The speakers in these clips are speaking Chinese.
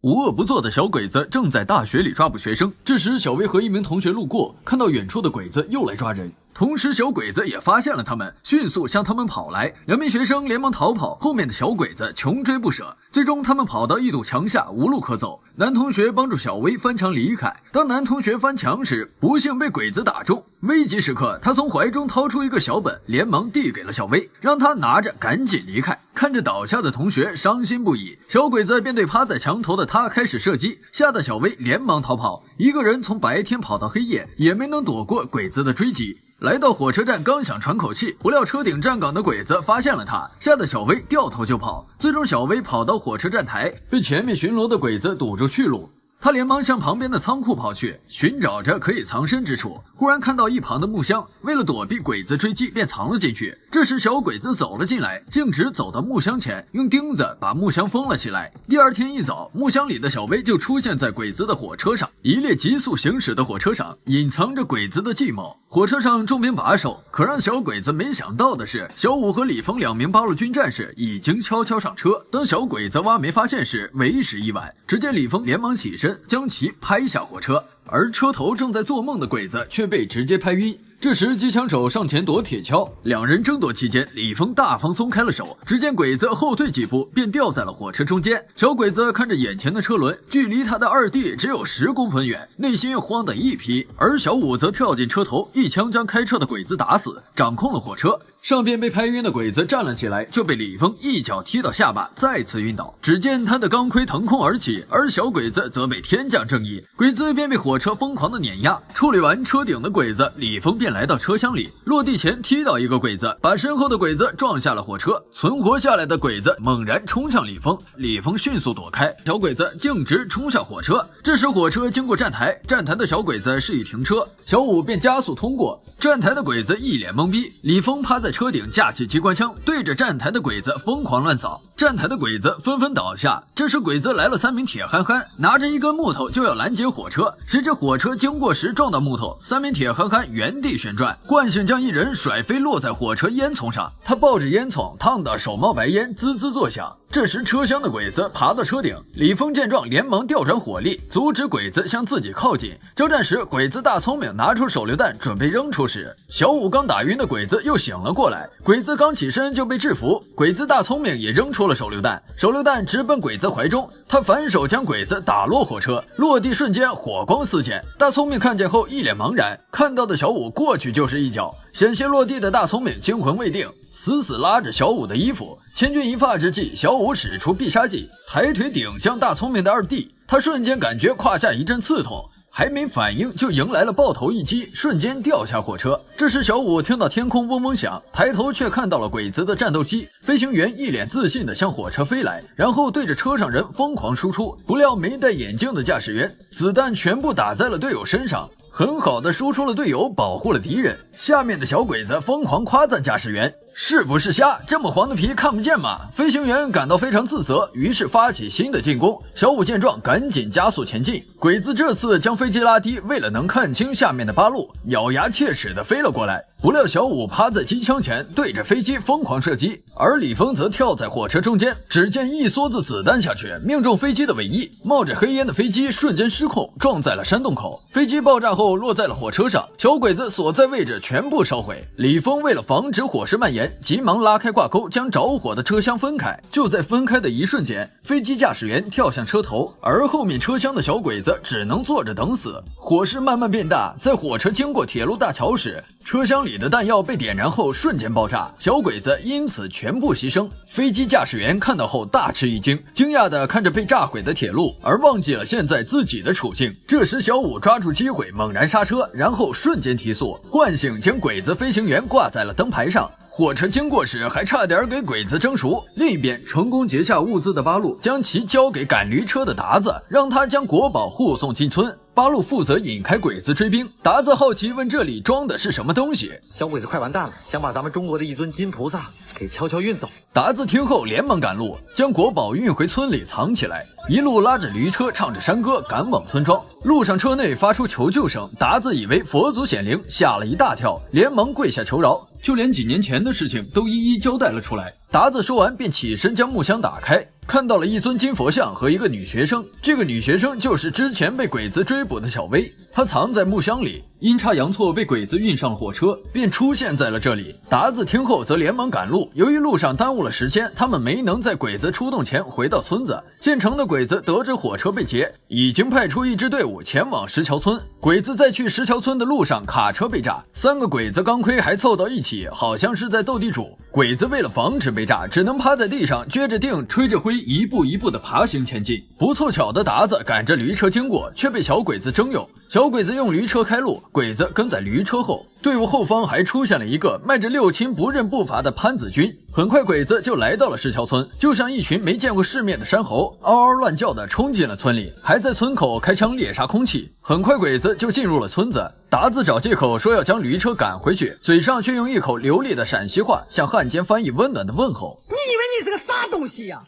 无恶不作的小鬼子正在大学里抓捕学生，这时小薇和一名同学路过，看到远处的鬼子又来抓人，同时小鬼子也发现了他们，迅速向他们跑来，两名学生连忙逃跑，后面的小鬼子穷追不舍，最终他们跑到一堵墙下，无路可走。男同学帮助小薇翻墙离开，当男同学翻墙时，不幸被鬼子打中，危急时刻他从怀中掏出一个小本，连忙递给了小薇，让他拿着赶紧离开。看着倒下的同学伤心不已，小鬼子便对趴在墙头的他开始射击，吓得小薇连忙逃跑，一个人从白天跑到黑夜，也没能躲过鬼子的追击。来到火车站，刚想喘口气，不料车顶站岗的鬼子发现了他，吓得小薇掉头就跑。最终小薇跑到火车站台，被前面巡逻的鬼子堵住去路。他连忙向旁边的仓库跑去，寻找着可以藏身之处。忽然看到一旁的木箱，为了躲避鬼子追击，便藏了进去。这时小鬼子走了进来，径直走到木箱前，用钉子把木箱封了起来。第二天一早，木箱里的小薇就出现在鬼子的火车上。一列急速行驶的火车上，隐藏着鬼子的计谋。火车上重兵把守，可让小鬼子没想到的是，小武和李峰两名八路军战士已经悄悄上车。当小鬼子挖煤发现时，为时已晚。只见李峰连忙起身，将其拍下火车，而车头正在做梦的鬼子却被直接拍晕。这时机枪手上前夺铁锹，两人争夺期间，李峰大方松开了手，只见鬼子后退几步便掉在了火车中间。小鬼子看着眼前的车轮，距离他的二弟只有10公分远，内心慌得一批。而小武则跳进车头，一枪将开车的鬼子打死，掌控了火车。上边被拍晕的鬼子站了起来，就被李峰一脚踢到下巴，再次晕倒。只见他的钢盔腾空而起，而小鬼子则被天降正义，鬼子便被火车疯狂的碾压。处理完车顶的鬼子，李峰便来到车厢里，落地前踢到一个鬼子，把身后的鬼子撞下了火车。存活下来的鬼子猛然冲向李峰，李峰迅速躲开，小鬼子径直冲向火车。这时火车经过站台，站台的小鬼子示意停车，小武便加速通过。站台的鬼子一脸懵逼，李峰趴在车顶架起机关枪，对着站台的鬼子疯狂乱扫，站台的鬼子纷纷倒下。这时鬼子来了3名铁憨憨，拿着一根木头就要拦截火车，谁知火车经过时撞到木头，3名铁憨憨原地旋转，惯性将一人甩飞落在火车烟囱上，他抱着烟囱烫得手冒白烟，滋滋作响。这时车厢的鬼子爬到车顶，李峰见状连忙调转火力，阻止鬼子向自己靠近。交战时，鬼子大聪明拿出手榴弹准备扔出时，小武刚打晕的鬼子又醒了过来，鬼子刚起身就被制服，鬼子大聪明也扔出了手榴弹，手榴弹直奔鬼子怀中，他反手将鬼子打落火车，落地瞬间火光四溅。大聪明看见后一脸茫然，看到的小武过去就是一脚，险些落地的大聪明惊魂未定，死死拉着小武的衣服。千钧一发之际，小武使出必杀技，抬腿顶向大聪明的二弟，他瞬间感觉胯下一阵刺痛，还没反应就迎来了爆头一击，瞬间掉下火车。这时小武听到天空嗡嗡响，抬头却看到了鬼子的战斗机，飞行员一脸自信地向火车飞来，然后对着车上人疯狂输出，不料没戴眼镜的驾驶员子弹全部打在了队友身上，很好的输出了队友，保护了敌人。下面的小鬼子疯狂夸赞驾驶员，是不是瞎？这么黄的皮看不见吗？飞行员感到非常自责，于是发起新的进攻。小武见状赶紧加速前进，鬼子这次将飞机拉低，为了能看清下面的八路，咬牙切齿地飞了过来。不料小武趴在机枪前，对着飞机疯狂射击，而李峰则跳在火车中间，只见一梭子子弹下去，命中飞机的尾翼，冒着黑烟的飞机瞬间失控，撞在了山洞口。飞机爆炸后落在了火车上，小鬼子所在位置全部烧毁。李峰为了防止火势蔓延，急忙拉开挂钩，将着火的车厢分开。就在分开的一瞬间，飞机驾驶员跳向车头，而后面车厢的小鬼子只能坐着等死。火势慢慢变大，在火车经过铁路大桥时，车厢里的弹药被点燃后瞬间爆炸，小鬼子因此全部牺牲。飞机驾驶员看到后大吃一惊，惊讶地看着被炸毁的铁路，而忘记了现在自己的处境。这时小武抓住机会猛然刹车，然后瞬间提速，惯性将鬼子飞行员挂在了灯牌上。火车经过时还差点给鬼子蒸熟。另一边，成功截下物资的八路将其交给赶驴车的达子，让他将国宝护送进村。八路负责引开鬼子追兵，达子好奇问这里装的是什么东西。小鬼子快完蛋了，想把咱们中国的一尊金菩萨给悄悄运走。达子听后连忙赶路，将国宝运回村里藏起来，一路拉着驴车唱着山歌赶往村庄。路上车内发出求救声，达子以为佛祖显灵，吓了一大跳，连忙跪下求饶，就连几年前的事情都一一交代了出来。达子说完便起身将木箱打开，看到了一尊金佛像和一个女学生。这个女学生就是之前被鬼子追捕的小薇，她藏在木箱里，阴差阳错被鬼子运上了火车，便出现在了这里。达子听后则连忙赶路，由于路上耽误了时间，他们没能在鬼子出动前回到村子。县城的鬼子得知火车被劫，已经派出一支队伍前往石桥村。鬼子在去石桥村的路上，卡车被炸，3个鬼子钢盔还凑到一起，好像是在斗地主。鬼子为了防止被炸，只能趴在地上撅着腚吹着灰，一步一步的爬行前进。不凑巧的达子赶着驴车经过，却被小鬼子征用。小鬼子用驴车开路，鬼子跟在驴车后。队伍后方还出现了一个迈着六亲不认步伐的潘子军。很快鬼子就来到了石桥村，就像一群没见过世面的山猴，嗷嗷乱叫的冲进了村里，还在村口开枪猎杀空气。很快鬼子就进入了村子，达子找借口说要将驴车赶回去，嘴上却用一口流利的陕西话向汉奸翻译温暖的问候。你以为你是个啥东西呀？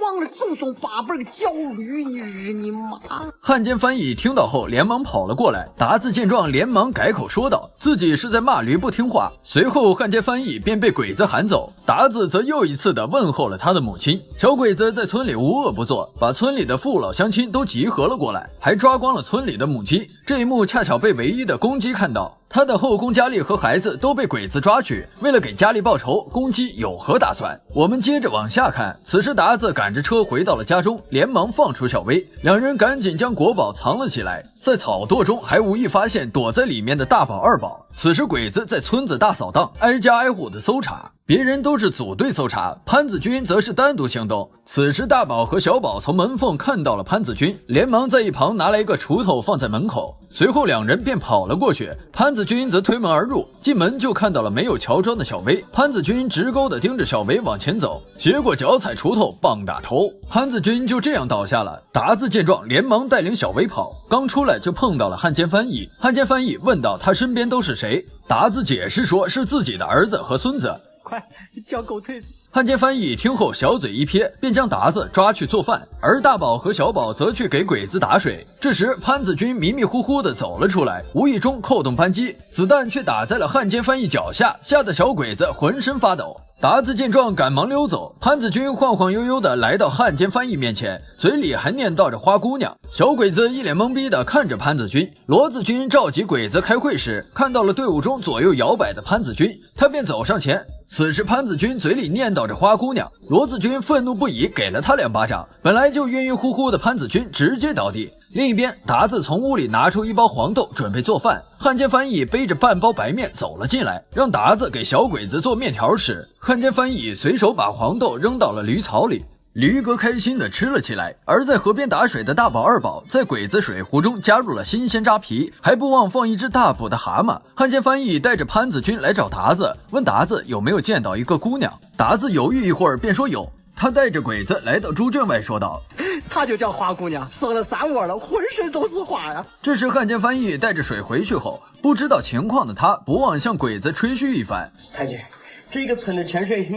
忘了祖宗八辈个教驴，你日你妈！汉奸翻译听到后连忙跑了过来，达子见状连忙改口说道自己是在骂驴不听话。随后汉奸翻译便被鬼子喊走，达子则又一次的问候了他的母亲。小鬼子在村里无恶不作，把村里的父老乡亲都集合了过来，还抓光了村里的母鸡。这一幕恰巧被唯一的公鸡看到，他的后宫佳丽和孩子都被鬼子抓去，为了给佳丽报仇，公鸡有何打算？我们接着往下看。此时达子赶着车回到了家中，连忙放出小薇，两人赶紧将国宝藏了起来，在草垛中还无意发现躲在里面的大宝二宝。此时鬼子在村子大扫荡，挨家挨户的搜查，别人都是组队搜查，潘子军则是单独行动。此时大宝和小宝从门缝看到了潘子军，连忙在一旁拿来一个锄头放在门口，随后两人便跑了过去。潘子军则推门而入，进门就看到了没有乔装的小薇。潘子军直勾地盯着小薇往前走，结果脚踩锄头棒打头，潘子军就这样倒下了。达子见状连忙带领小薇跑，刚出来就碰到了汉奸翻译。汉奸翻译问到他身边都是谁，达子解释说是自己的儿子和孙子。快叫狗腿！汉奸翻译听后小嘴一撇，便将达子抓去做饭，而大宝和小宝则去给鬼子打水。这时潘子军迷迷糊糊地走了出来，无意中扣动扳机，子弹却打在了汉奸翻译脚下，吓得小鬼子浑身发抖。达子见状赶忙溜走，潘子军晃晃悠悠地来到汉奸翻译面前，嘴里还念叨着花姑娘。小鬼子一脸懵逼地看着潘子军。罗子军召集鬼子开会时，看到了队伍中左右摇摆的潘子军，他便走上前。此时潘子军嘴里念叨着花姑娘，罗子军愤怒不已，给了他2巴掌。本来就晕晕乎乎的潘子军直接倒地。另一边，达子从屋里拿出一包黄豆准备做饭，汉奸翻译背着半包白面走了进来，让达子给小鬼子做面条吃。汉奸翻译随手把黄豆扔到了驴槽里，驴哥开心地吃了起来。而在河边打水的大宝二宝在鬼子水壶中加入了新鲜扎皮，还不忘放一只大捕的蛤蟆。汉奸翻译带着潘子军来找达子，问达子有没有见到一个姑娘。达子犹豫一会儿便说有。他带着鬼子来到猪圈外说道，她就叫花姑娘，生了3窝了，浑身都是花呀。这时汉奸翻译带着水回去后，不知道情况的他不忘向鬼子吹嘘一番。太监，这个村的泉水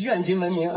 远近闻名，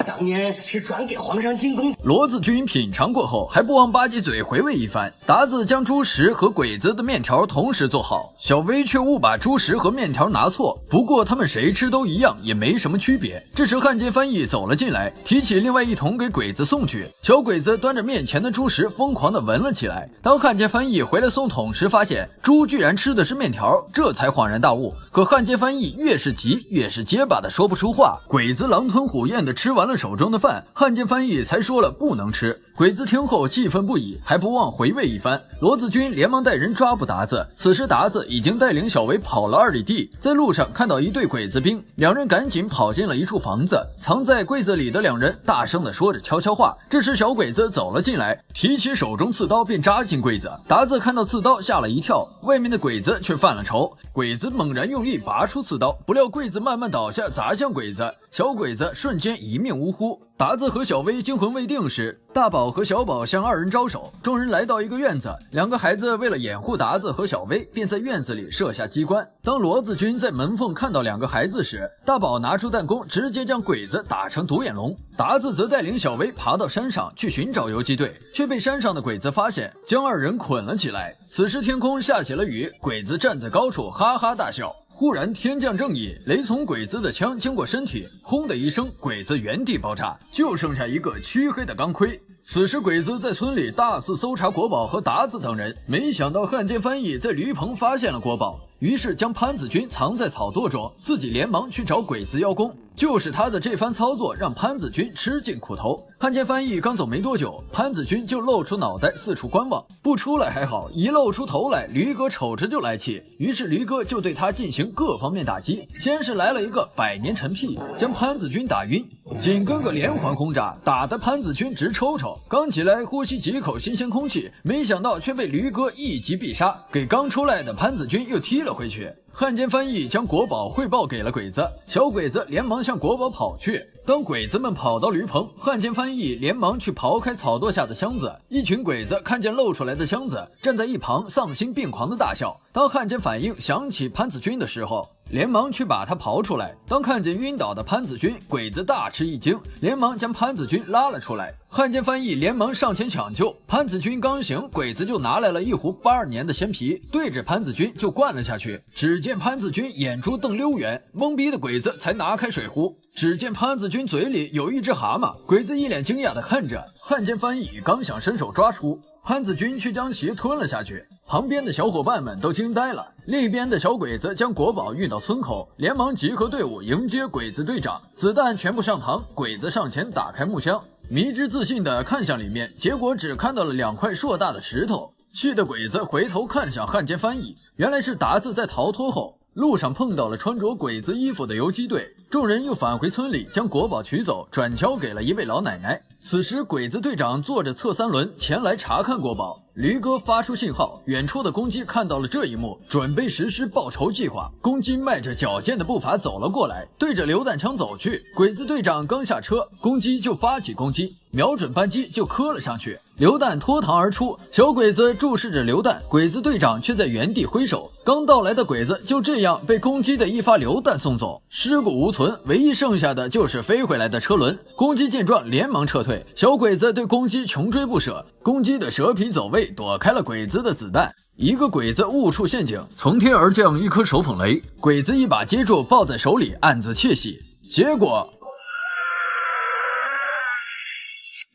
当年是专给皇上进贡。罗子军品尝过后，还不忘吧唧嘴回味一番。达子将猪食和鬼子的面条同时做好，小薇却误把猪食和面条拿错，不过他们谁吃都一样，也没什么区别。这时汉奸翻译走了进来，提起另外一桶给鬼子送去。小鬼子端着面前的猪食疯狂地闻了起来。当汉奸翻译回来送桶时，发现猪居然吃的是面条，这才恍然大悟。可汉奸翻译越是急越是结巴的说不出话。鬼子狼吞虎咽的吃完了手中的饭，汉奸翻译才说了不能吃。鬼子听后气愤不已，还不忘回味一番。罗子军连忙带人抓捕达子，此时达子已经带领小薇跑了2里地，在路上看到一队鬼子兵，两人赶紧跑进了一处房子，藏在柜子里的两人大声地说着悄悄话。这时小鬼子走了进来，提起手中刺刀便扎进柜子。达子看到刺刀吓了一跳，外面的鬼子却犯了愁。鬼子猛然用力拔出刺刀，不料柜子慢慢倒下砸向鬼子，小鬼子瞬间一命呜呼。达子和小薇惊魂未定时，大宝和小宝向2人招手，众人来到一个院子，2个孩子为了掩护达子和小薇，便在院子里设下机关。当罗子军在门缝看到2个孩子时，大宝拿出弹弓直接将鬼子打成独眼龙，达子则带领小薇爬到山上去寻找游击队，却被山上的鬼子发现，将2人捆了起来。此时天空下起了雨，鬼子站在高处哈哈大笑。忽然天降正义，雷从鬼子的枪经过身体，轰的一声，鬼子原地爆炸，就剩下一个黢黑的钢盔。此时鬼子在村里大肆搜查国宝和达子等人，没想到汉奸翻译在驴棚发现了国宝，于是将潘子军藏在草垛中，自己连忙去找鬼子邀功。就是他的这番操作让潘子军吃尽苦头。汉奸翻译刚走没多久，潘子军就露出脑袋四处观望，不出来还好，一露出头来，驴哥瞅着就来气，于是驴哥就对他进行各方面打击。先是来了一个百年陈屁，将潘子军打晕，紧跟个连环轰炸，打得潘子军直抽抽，刚起来呼吸几口新鲜空气，没想到却被驴哥一击必杀，给刚出来的潘子军又踢了回去。汉奸翻译将国宝汇报给了鬼子，小鬼子连忙向国宝跑去。当鬼子们跑到驴棚，汉奸翻译连忙去刨开草垛下的箱子，一群鬼子看见露出来的箱子，站在一旁丧心病狂的大笑。当汉奸反应想起潘子军的时候，连忙去把他刨出来。当看见晕倒的潘子军，鬼子大吃一惊，连忙将潘子军拉了出来。汉奸翻译连忙上前抢救，潘子军刚醒，鬼子就拿来了一壶82年的鲜啤，对着潘子军就灌了下去。只见潘子军眼珠瞪溜圆，懵逼的鬼子才拿开水壶。只见潘子军嘴里有一只蛤蟆，鬼子一脸惊讶地看着。汉奸翻译刚想伸手抓出，潘子军却将其吞了下去。旁边的小伙伴们都惊呆了。另一边的小鬼子将国宝运到村口，连忙集合队伍迎接鬼子队长，子弹全部上膛。鬼子上前打开木箱，迷之自信地看向里面，结果只看到了2块硕大的石头。气得鬼子回头看向汉奸翻译，原来是达子在逃脱后路上碰到了穿着鬼子衣服的游击队，众人又返回村里将国宝取走，转交给了一位老奶奶。此时鬼子队长坐着侧3轮前来查看国宝，驴哥发出信号，远处的公鸡看到了这一幕，准备实施报仇计划。公鸡迈着矫健的步伐走了过来，对着榴弹枪走去。鬼子队长刚下车，公鸡就发起攻击，瞄准扳机就磕了上去，榴弹脱膛而出。小鬼子注视着榴弹，鬼子队长却在原地挥手。刚到来的鬼子就这样被公鸡的一发榴弹送走，尸骨无存，唯一剩下的就是飞回来的车轮。公鸡见状连忙撤退，小鬼子对公鸡穷追不舍，公鸡的蛇皮走位躲开了鬼子的子弹。一个鬼子误触陷阱，从天而降一颗手捧雷，鬼子一把接住抱在手里暗自窃喜。结果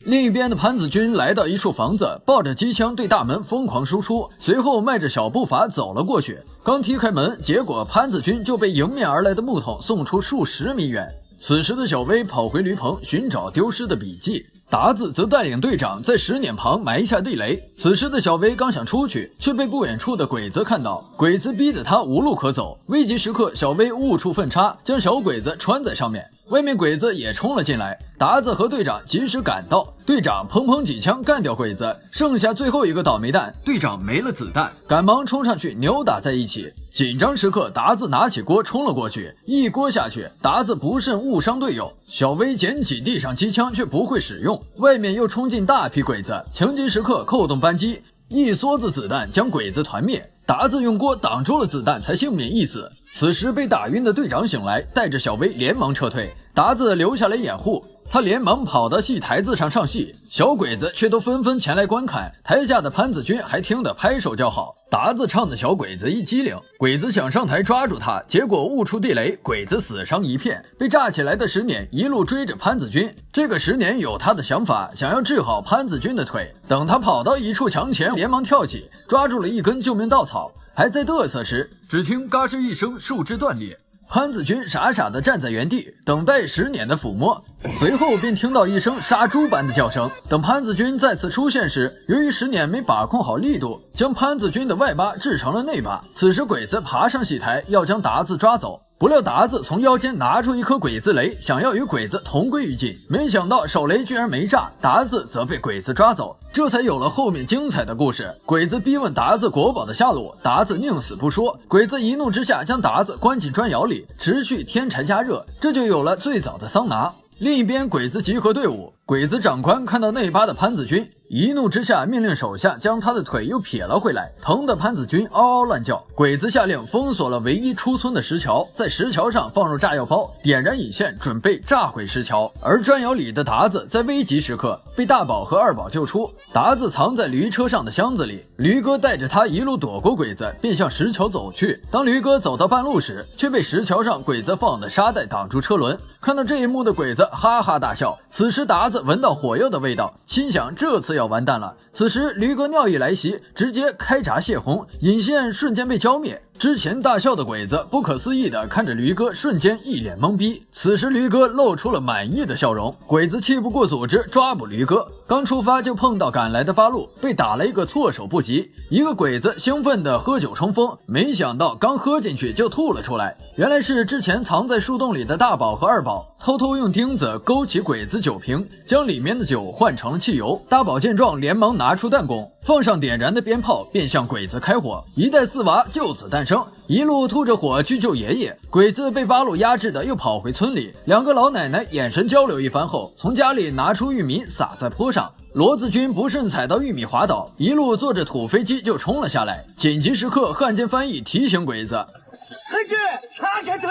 另一边的潘子军来到一处房子，抱着机枪对大门疯狂输出，随后迈着小步伐走了过去。刚踢开门，结果潘子军就被迎面而来的木桶送出数10米远。此时的小薇跑回驴棚寻找丢失的笔记，达子则带领队长在石碾旁埋下地雷。此时的小薇刚想出去，却被不远处的鬼子看到，鬼子逼得他无路可走。危急时刻，小薇误触分叉，将小鬼子穿在上面。外面鬼子也冲了进来，达子和队长及时赶到，队长砰砰几枪干掉鬼子，剩下最后一个倒霉蛋，队长没了子弹，赶忙冲上去扭打在一起。紧张时刻，达子拿起锅冲了过去，一锅下去，达子不慎误伤队友。小薇捡起地上机枪却不会使用，外面又冲进大批鬼子，情急时刻扣动扳机，一梭子子弹将鬼子团灭。达子用锅挡住了子弹，才幸免一死。此时被打晕的队长醒来，带着小薇连忙撤退，达子留下来掩护。他连忙跑到戏台子上上戏，小鬼子却都纷纷前来观看，台下的潘子军还听得拍手叫好。达子唱的小鬼子一机灵，鬼子想上台抓住他，结果误触地雷，鬼子死伤一片。被炸起来的石碾一路追着潘子军，这个石碾有他的想法，想要治好潘子军的腿。等他跑到一处墙前，连忙跳起，抓住了一根救命稻草，还在嘚瑟时，只听嘎吱一声，树枝断裂。潘子军傻傻地站在原地，等待石碾的抚摸，随后便听到一声杀猪般的叫声。等潘子军再次出现时，由于石碾没把控好力度，将潘子军的外八制成了内八。此时鬼子爬上戏台，要将达子抓走。不料达子从腰间拿出一颗鬼子雷，想要与鬼子同归于尽，没想到手雷居然没炸，达子则被鬼子抓走，这才有了后面精彩的故事。鬼子逼问达子国宝的下落，达子宁死不说，鬼子一怒之下将达子关进砖窑里，持续添柴加热，这就有了最早的桑拿。另一边鬼子集合队伍，鬼子长官看到内八的潘子军，一怒之下命令手下将他的腿又撇了回来，疼得潘子军嗷嗷乱叫。鬼子下令封锁了唯一出村的石桥，在石桥上放入炸药包，点燃引线，准备炸毁石桥。而砖窑里的达子在危急时刻被大宝和二宝救出，达子藏在驴车上的箱子里，驴哥带着他一路躲过鬼子，便向石桥走去。当驴哥走到半路时，却被石桥上鬼子放的沙袋挡住车轮。看到这一幕的鬼子哈哈大笑。此时达子闻到火药的味道，心想这次要完蛋了。此时驴哥尿意来袭，直接开闸泄洪，引线瞬间被浇灭。之前大笑的鬼子不可思议地看着驴哥，瞬间一脸懵逼。此时驴哥露出了满意的笑容，鬼子气不过组织抓捕驴哥，刚出发就碰到赶来的八路，被打了一个措手不及。一个鬼子兴奋地喝酒冲锋，没想到刚喝进去就吐了出来，原来是之前藏在树洞里的大宝和二宝偷偷用钉子勾起鬼子酒瓶，将里面的酒换成了汽油。大宝见状连忙拿出弹弓，放上点燃的鞭炮，便向鬼子开火。一代四娃就此诞生，一路吐着火去救爷爷。鬼子被八路压制的又跑回村里，两个老奶奶眼神交流一番后，从家里拿出玉米撒在坡上。罗子君不慎踩到玉米滑倒，一路坐着土飞机就冲了下来。紧急时刻，汉奸翻译提醒鬼子黑军插开腿，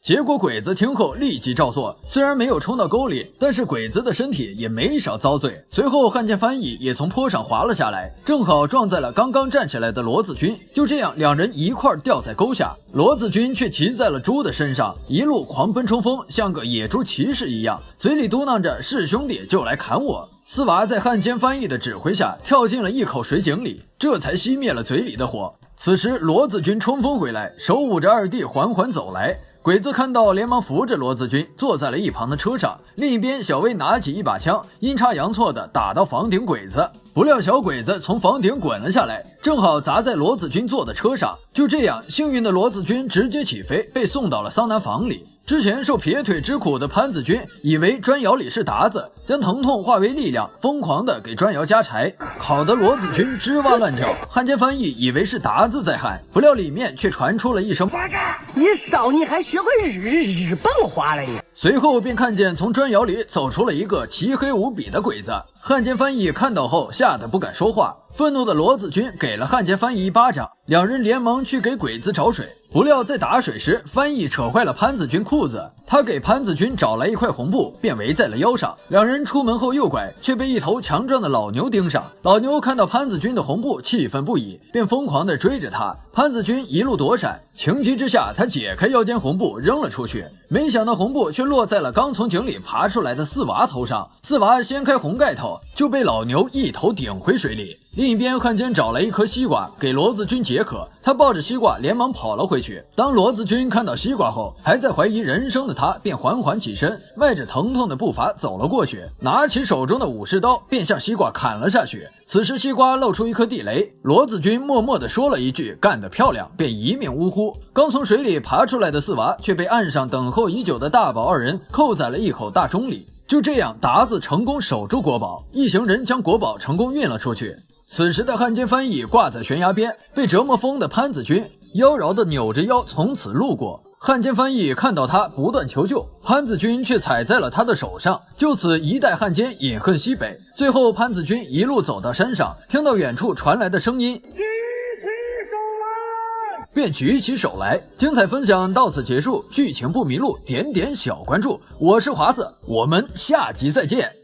结果鬼子听后立即照做，虽然没有冲到沟里，但是鬼子的身体也没少遭罪。随后汉奸翻译也从坡上滑了下来，正好撞在了刚刚站起来的罗子君，就这样两人一块掉在沟下。罗子君却骑在了猪的身上，一路狂奔冲锋，像个野猪骑士一样，嘴里嘟囔着是兄弟就来砍我。四娃在汉奸翻译的指挥下跳进了一口水井里，这才熄灭了嘴里的火。此时罗子君冲锋回来，手捂着二弟缓缓走来。鬼子看到连忙扶着罗子君坐在了一旁的车上，另一边小薇拿起一把枪，阴差阳错的打到房顶鬼子，不料小鬼子从房顶滚了下来，正好砸在罗子君坐的车上。就这样，幸运的罗子君直接起飞，被送到了桑拿房里。之前受撇腿之苦的潘子军以为砖窑里是达子，将疼痛化为力量，疯狂的给砖窑加柴，烤得罗子君吱哇乱叫。汉奸翻译以为是达子在喊，不料里面却传出了一声八嘎，你少你还学会日本话了你。随后便看见从砖窑里走出了一个漆黑无比的鬼子。汉奸翻译看到后吓得不敢说话，愤怒的罗子君给了汉奸翻译一巴掌，两人连忙去给鬼子找水。不料在打水时，翻译扯坏了潘子军裤子，他给潘子军找来一块红布，便围在了腰上。两人出门后右拐，却被一头强壮的老牛盯上。老牛看到潘子军的红布，气愤不已，便疯狂地追着他。潘子军一路躲闪，情急之下，他解开腰间红布扔了出去，没想到红布却落在了刚从井里爬出来的四娃头上。四娃掀开红盖头，就被老牛一头顶回水里。另一边，汉奸找来一颗西瓜给罗子君解渴，他抱着西瓜连忙跑了回去。当罗子君看到西瓜后，还在怀疑人生的他便缓缓起身，迈着疼痛的步伐走了过去，拿起手中的武士刀便向西瓜砍了下去。此时西瓜露出一颗地雷，罗子君默默地说了一句干得漂亮，便一命呜呼。刚从水里爬出来的四娃却被岸上等候已久的大宝二人扣在了一口大钟里。就这样，达子成功守住国宝，一行人将国宝成功运了出去。此时的汉奸翻译挂在悬崖边，被折磨疯的潘子军妖娆的扭着腰从此路过。汉奸翻译看到他不断求救，潘子军却踩在了他的手上，就此一代汉奸饮恨西北。最后潘子军一路走到山上，听到远处传来的声音，便举起手来。精彩分享到此结束，剧情不迷路，点点小关注。我是华子，我们下集再见。